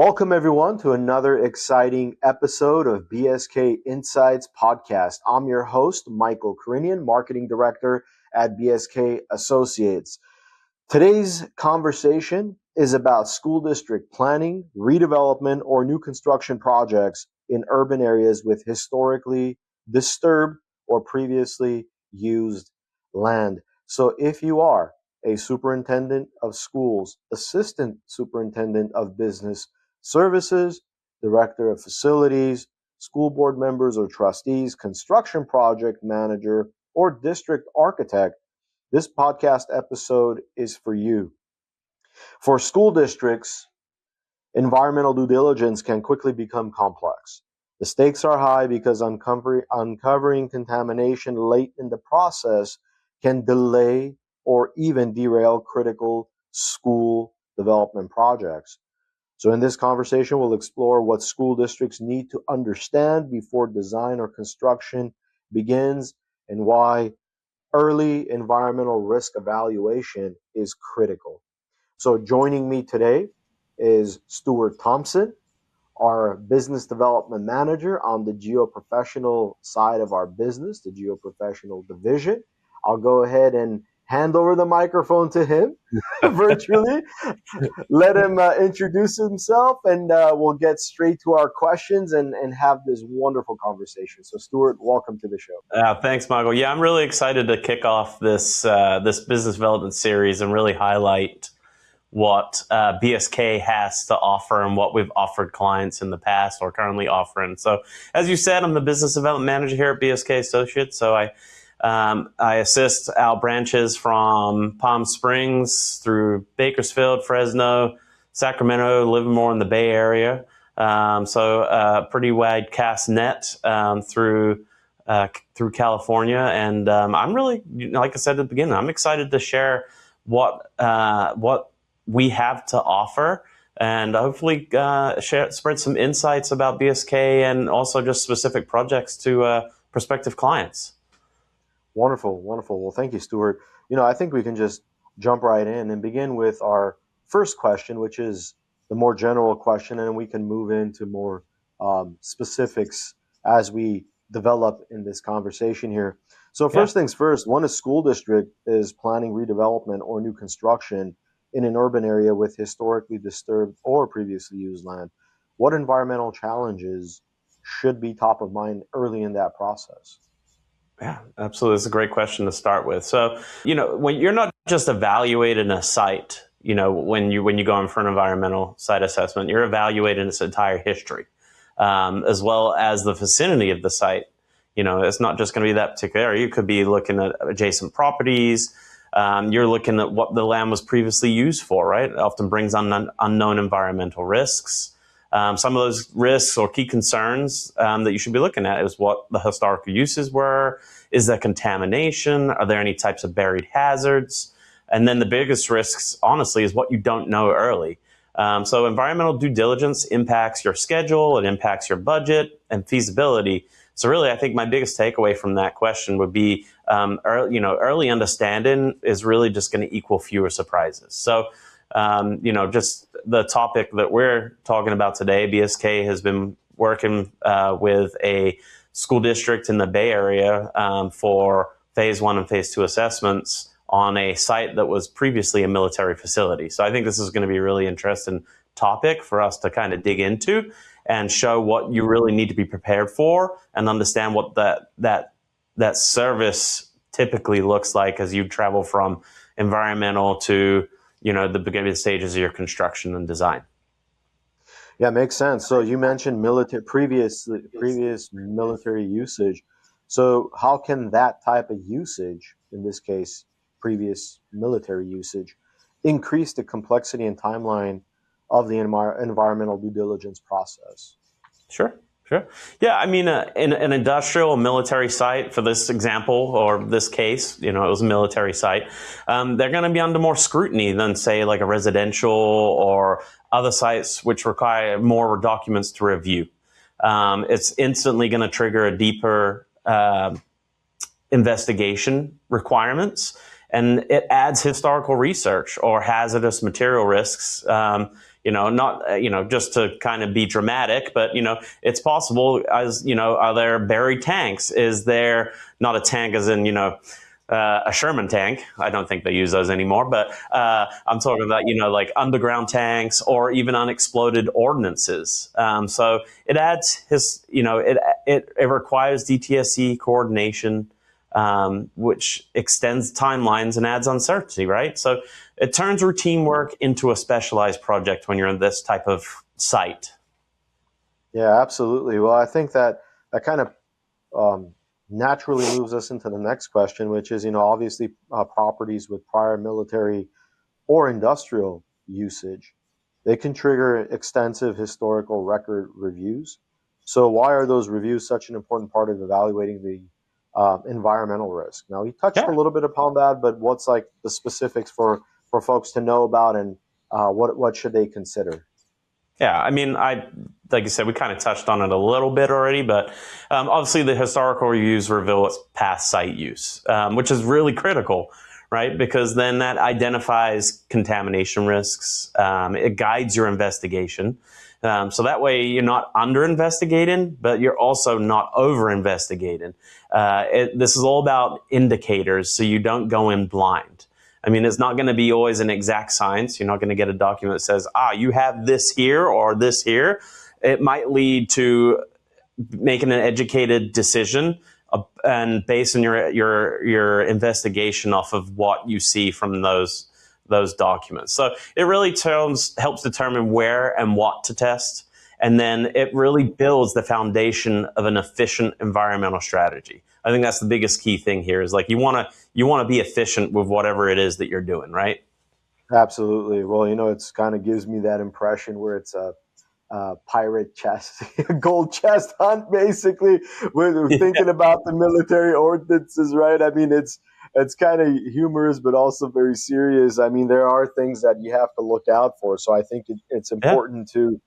Welcome, everyone, to another exciting episode of BSK Insights podcast. I'm your host, Michael Karinian, Marketing Director at BSK Associates. Today's conversation is about school district planning, redevelopment, or new construction projects in urban areas with historically disturbed or previously used land. So if you are a superintendent of schools, assistant superintendent of business services, director of facilities, school board members or trustees, construction project manager, or district architect, this podcast episode is for you. For school districts, environmental due diligence can quickly become complex. The stakes are high because uncovering contamination late in the process can delay or even derail critical school development projects. So in this conversation, we'll explore what school districts need to understand before design or construction begins and why early environmental risk evaluation is critical. So joining me today is Stewart Thompson, our business development manager on the geoprofessional side of our business, the geoprofessional division. I'll go ahead and hand over the microphone to him virtually. Let him introduce himself, and we'll get straight to our questions and have this wonderful conversation. So, Stewart, welcome to the show. Thanks, Michael. Yeah, I'm really excited to kick off this business development series and really highlight what BSK has to offer and what we've offered clients in the past or currently offering. So, as you said, I'm the business development manager here at BSK Associates. So I assist our branches from Palm Springs through Bakersfield, Fresno, Sacramento, Livermore in the Bay Area. So pretty wide cast net through California. And I'm really, like I said at the beginning, I'm excited to share what we have to offer and hopefully spread some insights about BSK and also just specific projects to prospective clients. Wonderful, wonderful. Well, thank you, Stewart. I think we can just jump right in and begin with our first question, which is the more general question, and we can move into more specifics as we develop in this conversation here. So first things first, when a school district is planning redevelopment or new construction in an urban area with historically disturbed or previously used land, what environmental challenges should be top of mind early in that process? Yeah, absolutely. It's a great question to start with. So, when you're not just evaluating a site, when you go in for an environmental site assessment, you're evaluating its entire history, as well as the vicinity of the site. It's not just going to be that particular area. You could be looking at adjacent properties. You're looking at what the land was previously used for, right? It often brings on unknown environmental risks. Some of those risks or key concerns that you should be looking at is what the historical uses were. Is there contamination? Are there any types of buried hazards? And then the biggest risks, honestly, is what you don't know early. So environmental due diligence impacts your schedule, it impacts your budget and feasibility. So really, I think my biggest takeaway from that question would be early understanding is really just going to equal fewer surprises. So just the topic that we're talking about today, BSK has been working with a school district in the Bay Area for phase 1 and phase 2 assessments on a site that was previously a military facility. So I think this is going to be a really interesting topic for us to kind of dig into and show what you really need to be prepared for and understand what that service typically looks like as you travel from environmental to the beginning stages of your construction and design. Yeah, makes sense. So you mentioned previous military usage. So how can that type of usage, in this case, previous military usage, increase the complexity and timeline of the environmental due diligence process? Sure. Yeah, I mean, in an industrial military site, for this example or this case, it was a military site, they're going to be under more scrutiny than, say, like a residential or other sites which require more documents to review. It's instantly going to trigger a deeper investigation requirements. and it adds historical research or hazardous material risks. Not just to kind of be dramatic, but it's possible. As are there buried tanks? Is there not a tank as in a Sherman tank? I don't think they use those anymore, but I'm talking about like underground tanks or even unexploded ordnances. So it adds it requires DTSC coordination, which extends timelines and adds uncertainty, right? So it turns routine work into a specialized project when you're in this type of site. Yeah, absolutely. Well, I think that kind of naturally moves us into the next question, which is, obviously properties with prior military or industrial usage, they can trigger extensive historical record reviews. So why are those reviews such an important part of evaluating the environmental risk? Now, we touched a Yeah. little bit upon that, but what's like the specifics for folks to know about, and what should they consider? Yeah, I mean, like you said, we kind of touched on it a little bit already, but obviously the historical reviews reveal its past site use, which is really critical, right? Because then that identifies contamination risks. It guides your investigation. So that way you're not under investigating, but you're also not over investigating. This is all about indicators, so you don't go in blind. I mean, it's not going to be always an exact science. You're not going to get a document that says, you have this here or this here. It might lead to making an educated decision and basing your investigation off of what you see from those documents. So it really helps determine where and what to test. And then it really builds the foundation of an efficient environmental strategy. I think that's the biggest key thing here is like you want to be efficient with whatever it is that you're doing, right? Absolutely. Well, it's kind of gives me that impression where it's a pirate chest, gold chest hunt, basically. We're thinking about the military ordinances, right? I mean, it's kind of humorous, but also very serious. I mean, there are things that you have to look out for. So I think it's Yeah. important to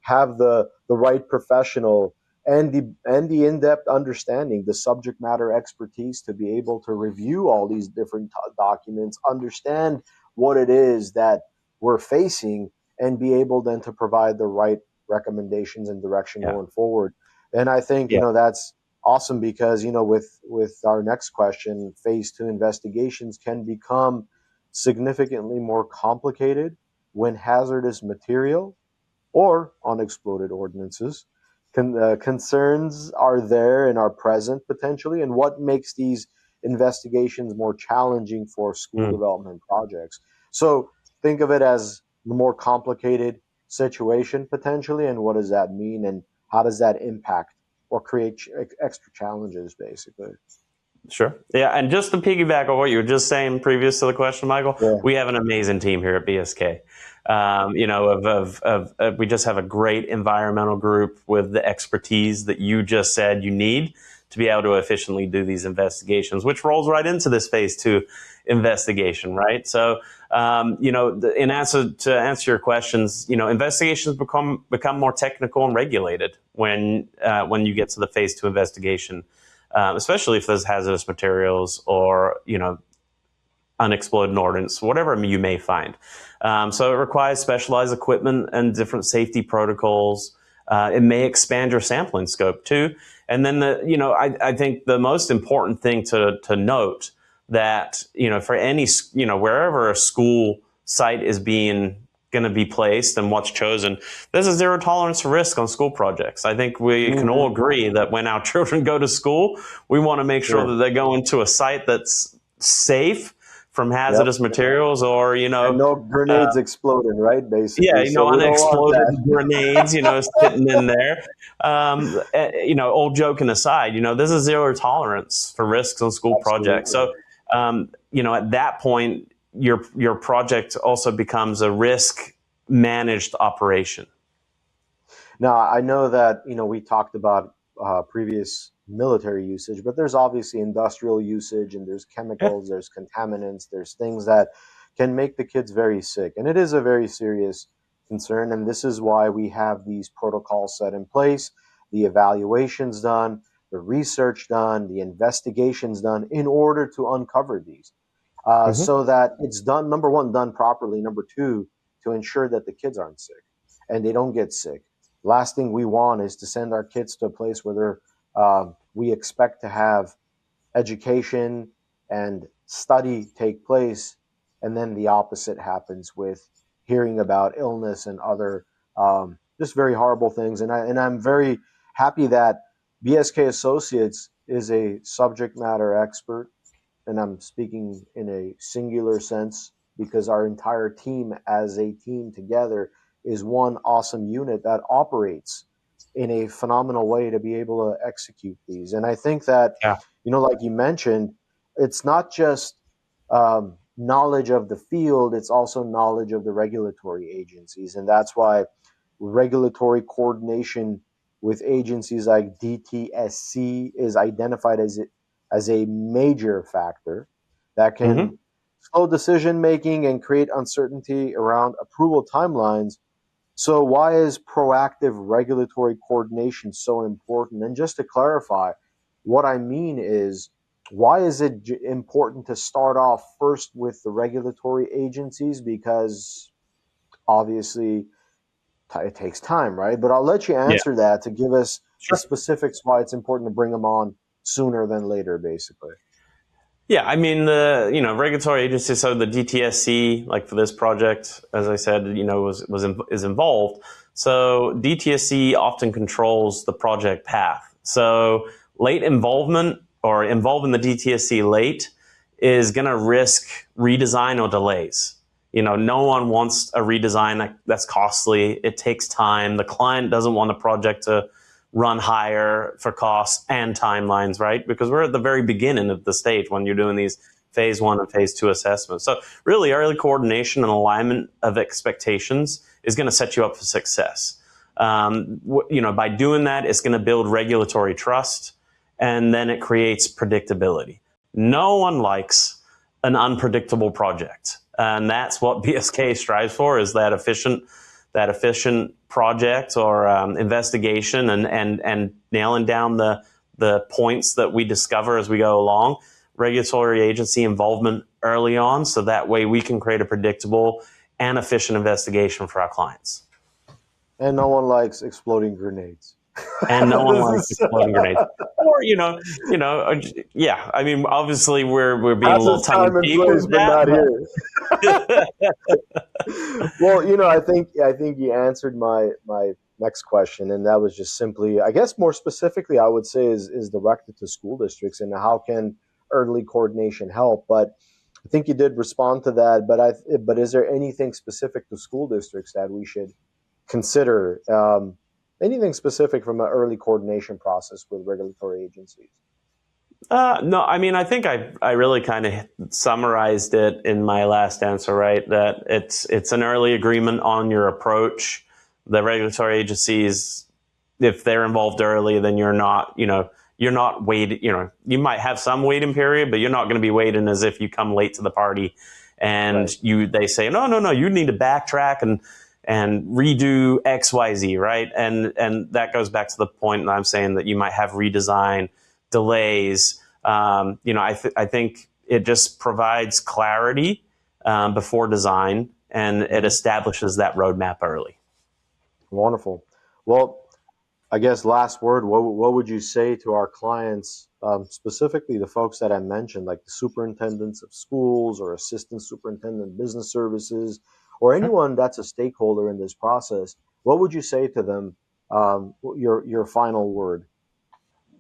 have the right professional and the in-depth understanding, the subject matter expertise to be able to review all these different documents, understand what it is that we're facing, and be able then to provide the right recommendations and direction Yeah. going forward. And I think Yeah. that's awesome because with our next question, phase 2 investigations can become significantly more complicated when hazardous material or unexploded ordinances. Concerns are there and are present potentially, and what makes these investigations more challenging for school Mm. development projects. So think of it as the more complicated situation potentially, and what does that mean, and how does that impact or create extra challenges, basically. Sure. Yeah. And just to piggyback on what you were just saying previous to the question, Michael, Yeah. we have an amazing team here at BSK. We just have a great environmental group with the expertise that you just said you need to be able to efficiently do these investigations, which rolls right into this phase 2 investigation, right? So, in answer your questions, investigations become more technical and regulated when you get to the phase 2 investigation. Especially if there's hazardous materials or, unexploded ordnance, whatever you may find. So it requires specialized equipment and different safety protocols. It may expand your sampling scope too. And then I think the most important thing to note that, for any, wherever a school site is going to be placed and what's chosen, there's a zero tolerance for risk on school projects. I think we can all agree that when our children go to school, we want to make sure that they go into a site that's safe from hazardous materials or, And no grenades exploding, right? yeah, Basically. So we don't want unexploded that. grenades, sitting in there. All joking aside, there's a zero tolerance for risks on school projects. So, at that point, your project also becomes a risk managed operation. Now, I know that, we talked about previous military usage, but there's obviously industrial usage, and there's Yeah. chemicals, there's contaminants, there's things that can make the kids very sick. And it is a very serious concern. And this is why we have these protocols set in place, the evaluations done, the research done, the investigations done in order to uncover these. Hmm. so that it's done, number one, done properly, number two, to ensure that the kids aren't sick and they don't get sick. Last thing we want is to send our kids to a place where we expect to have education and study take place, and then the opposite happens with hearing about illness and other just very horrible things. And I'm very happy that BSK Associates is a subject matter expert, and I'm speaking in a singular sense because our entire team, as a team together, is one awesome unit that operates in a phenomenal way to be able to execute these. And I think that, Yeah. like you mentioned, it's not just knowledge of the field, it's also knowledge of the regulatory agencies. And that's why regulatory coordination with agencies like DTSC is identified as a major factor that Hmm. can slow decision making and create uncertainty around approval timelines. So, why is proactive regulatory coordination so important? And just to clarify, what I mean is, why is it important to start off first with the regulatory agencies? Because obviously it takes time, right? But I'll let you Yeah. answer that to give us the Sure. specifics why it's important to bring them on sooner than later, basically. Yeah, I mean regulatory agencies. So the DTSC, like for this project, as I said, is involved. So DTSC often controls the project path. So late involvement or involving the DTSC late is going to risk redesign or delays. No one wants a redesign that's costly. It takes time. The client doesn't want a project to run higher for costs and timelines, right? Because we're at the very beginning of the stage when you're doing these phase one and phase two assessments. So really early coordination and alignment of expectations is going to set you up for success. By doing that, it's going to build regulatory trust, and then it creates predictability. No one likes an unpredictable project, and that's what BSK strives for: is that efficient project or investigation, and nailing down the points that we discover as we go along. Regulatory agency involvement early on, so that way we can create a predictable and efficient investigation for our clients. And no one likes exploding grenades. And no one This likes is exploding grenades. Or yeah. I mean, obviously we're being a has little its tongue in time and cheek place, with but that, not here. but Well, I think you answered my next question, and that was just simply, I guess, more specifically, I would say is directed to school districts and how can early coordination help. But I think you did respond to that. But is there anything specific to school districts that we should consider? Anything specific from an early coordination process with regulatory agencies? No, I mean, I think I really kind of summarized it in my last answer, right? That it's an early agreement on your approach. The regulatory agencies, if they're involved early, then you're not waiting. You might have some waiting period, but you're not going to be waiting as if you come late to the party, and Right. they say no, you need to backtrack and redo XYZ, right? And that goes back to the point that I'm saying, that you might have redesign delays. I think it just provides clarity before design, and it Mhm. establishes that roadmap early. Wonderful. Well, I guess last word, what would you say to our clients, specifically the folks that I mentioned, like the superintendents of schools or assistant superintendent business services, or Sure. anyone that's a stakeholder in this process? What would you say to them? Your final word.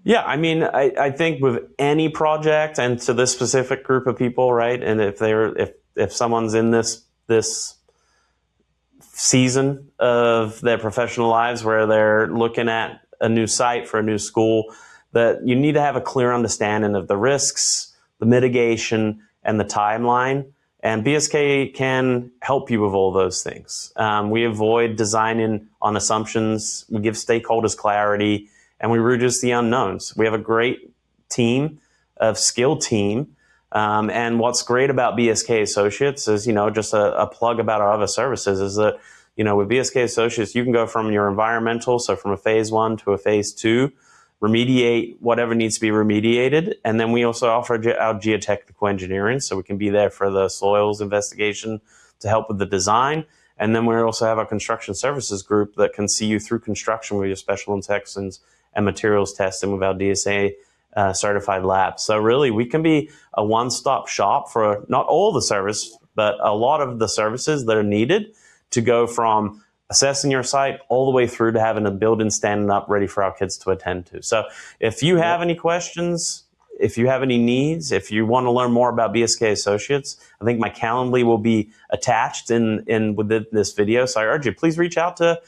Yeah, I mean, I think with any project, and to this specific group of people, right? And if someone's in this season of their professional lives where they're looking at a new site for a new school, that you need to have a clear understanding of the risks, the mitigation, and the timeline. And BSK can help you with all those things. We avoid designing on assumptions. We give stakeholders clarity, and we reduce the unknowns. We have a great team, of skilled team. And what's great about BSK Associates is, just a plug about our other services, is that, with BSK Associates, you can go from your environmental, so from a phase one to a phase two, remediate whatever needs to be remediated. And then we also offer our geotechnical engineering, so we can be there for the soils investigation to help with the design. And then we also have our construction services group that can see you through construction with your special inspections and materials testing with our DSA certified labs. So really, we can be a one-stop shop for not all the service, but a lot of the services that are needed to go from assessing your site all the way through to having a building standing up ready for our kids to attend to. So if you have any questions, if you have any needs, if you want to learn more about BSK Associates, I think my Calendly will be attached in within this video. So I urge you, please reach out to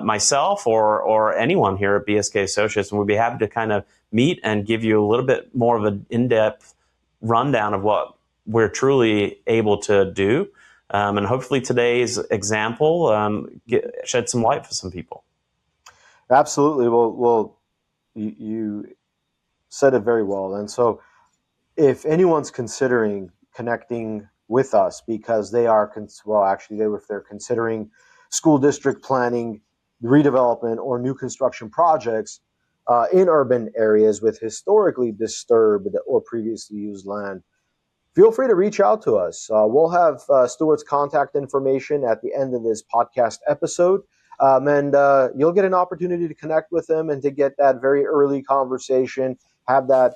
myself or anyone here at BSK Associates, and we'll be happy to kind of meet and give you a little bit more of an in-depth rundown of what we're truly able to do. And hopefully today's example shed some light for some people. Absolutely. Well, you said it very well. And so if anyone's considering connecting with us because they are, if they're considering school district planning, redevelopment, or new construction projects in urban areas with historically disturbed or previously used land, feel free to reach out to us. We'll have Stewart's contact information at the end of this podcast episode. And you'll get an opportunity to connect with him and to get that very early conversation, have that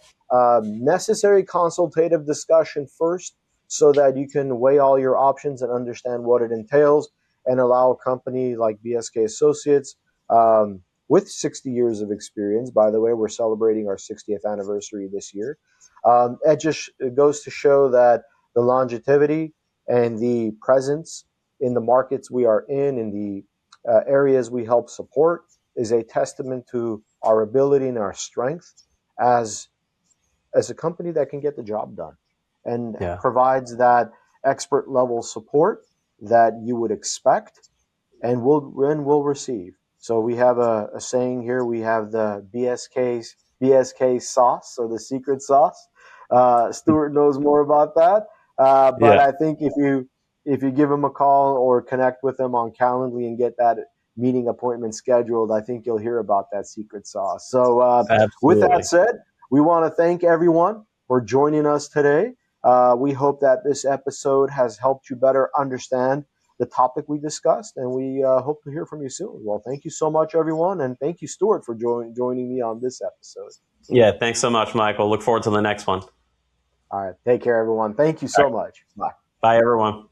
necessary consultative discussion first so that you can weigh all your options and understand what it entails and allow a company like BSK Associates with 60 years of experience. By the way, we're celebrating our 60th anniversary this year. It goes to show that the longevity and the presence in the markets we are in the areas we help support, is a testament to our ability and our strength as a company that can get the job done and provides that expert level support that you would expect and will receive. So we have a saying here. We have the BSK sauce, or the secret sauce. Stewart knows more about that. But I think if you give him a call or connect with him on Calendly and get that meeting appointment scheduled, I think you'll hear about that secret sauce. So with that said, we want to thank everyone for joining us today. We hope that this episode has helped you better understand the topic we discussed, and we hope to hear from you soon. Well, thank you so much, everyone, and thank you, Stewart, for joining me on this episode. Yeah, thanks so much, Michael. Look forward to the next one. All right, take care, everyone. Thank you so much. Bye. Bye, everyone.